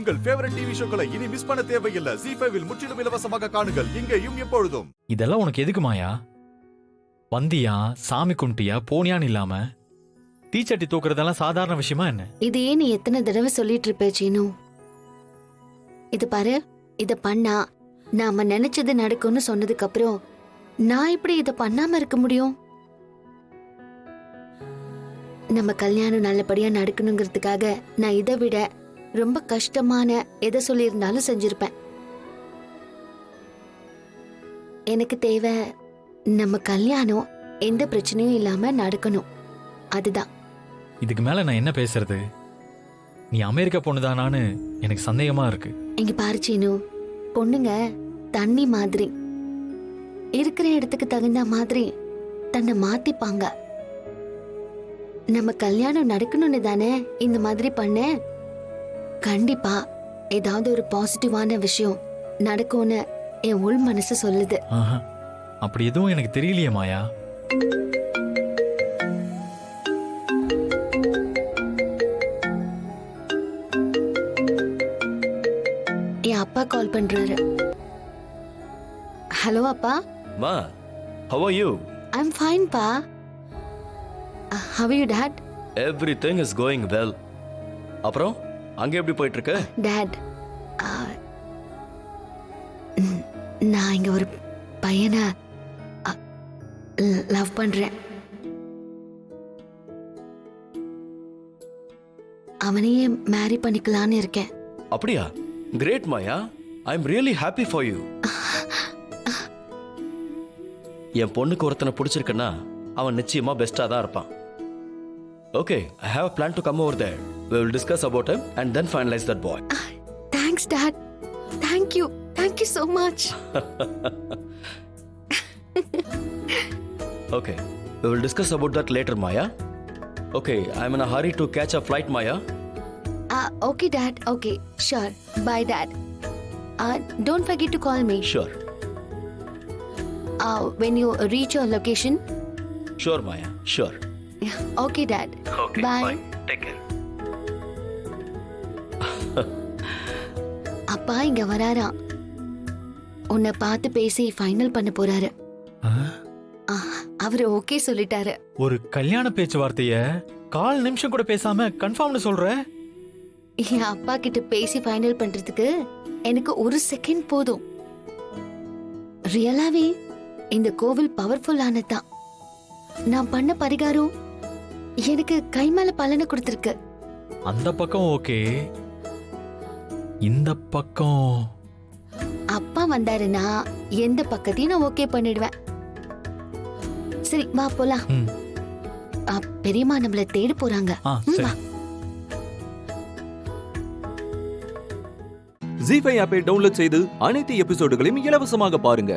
உங்கள் favourite TV ஷோக்களை இனி miss பண்ண தேவையில்லை. ZEE5 இல் முற்றிலும் இலவசமாக காணுங்கள், இங்கேயும் எப்பொழுதும். இதெல்லாம் உனக்கு எதுக்கு மாயா? வந்தியா, சாமி கும்பிட்டியா, போனியான்னு இல்லாம தீச்சட்டி தூக்குறதெல்லாம் சாதாரண விஷயமா என்ன? இதையே நீ எத்தனை தடவை சொல்லிட்டு இருப்ப சீனு. இது பாரு, இத பண்ணா நாம நினைச்சது நடக்கும்னு சொன்னதுக்கு அப்புறம் நான் இப்படி இத பண்ணாம இருக்க முடியும்? நம்ம கல்யாணம் நல்லபடியா நடக்கணுங்கிறதுக்காக நான் இதை விட ரொம்ப கஷ்டமான எதை சொல்லியிருந்தாலும் செஞ்சிருப்பேன். எனக்கு தேவை நம்ம கல்யாணம் எந்த பிரச்சனையும் இல்லாம நடக்கணும். அதுதான். இதுக்கு மேல நான் என்ன பேசுறது? நீ அமெரிக்கா பொண்ணுதானான்னு எனக்கு சந்தேகமா இருக்கு. இங்க பாரு சீனு, பொண்ணுங்க தண்ணி மாதிரி இருக்கிற இடத்துக்கு தகுந்த மாதிரி தன்னை மாத்திப்பாங்க. நம்ம கல்யாணம் நடக்கணும்னு தானே இந்த மாதிரி பண்ண. கண்டிப்பா ஏதாவது ஒரு பாசிட்டிவான விஷயம் நடக்கும்னு என் உள் மனசு சொல்லுது. அப்படி எதுவும் எனக்கு தெரியலையே மாயா. என் அப்பா கால் பண்றாரு. ஹலோ அப்பா. Ma, how are you? I'm fine pa. How are you dad? Everything is going well. அப்புறம் அங்க எப்படி போயிட்டு இருக்கு? Dad, நான் இங்க ஒரு பையனை லவ் பண்றேன். அவனையே மேரி பண்ணிக்கலான்னு இருக்கேன். அப்படியா? Great Maya. I'm really happy for you. என் பொண்ணுக்கு ஒருத்தனை பிடிச்சிருக்குன்னா அவன் நிச்சயமா பெஸ்டா தான் இருப்பான். Okay, I have a plan to come over there. We will discuss about him and then finalize that boy. Thanks dad. Thank you. Thank you so much. Okay, we will discuss about that later, Maya. Okay, I'm in a hurry to catch a flight, Maya. Okay dad. Okay, sure. Bye dad. Don't forget to call me. Sure. When you reach your location. Sure, Maya. Sure. Okay dad. Okay, bye. Take care. அப்பா இங்க வராராம். உன்னை பார்த்து பேசி final பண்ண போறாரு. அவரு okay சொல்லிட்டாரு. ஒரு கல்யாண பேச்சுவார்த்தைய 1/4 நிமிஷம் கூட பேசாம கன்ஃபார்ம்னு சொல்ற? என் அப்பா கிட்ட பேசி ஃபைனல் பண்றதுக்கு எனக்கு 1 செகண்ட் போதும். ரியலாவே இந்த கோவில் பவர்ஃபுல் ஆனதான். நான் பண்ண பரிகாரம் எனக்கு கை மேல பலனை கொடுத்திருக்கு. அந்த பக்கம் ஓகே, இந்த பக்கம் அப்பா வந்தாருன்னா எந்த பக்கத்தையும் நான் ஓகே பண்ணிடுவேன். சரி வா போலாம். பெரியம்மா நம்மள தேடி போறாங்க. சரி. ZEE5 ஆப்பை டவுன்லோட் செய்து அனைத்து எபிசோடுகளையும் இலவசமாக பாருங்க.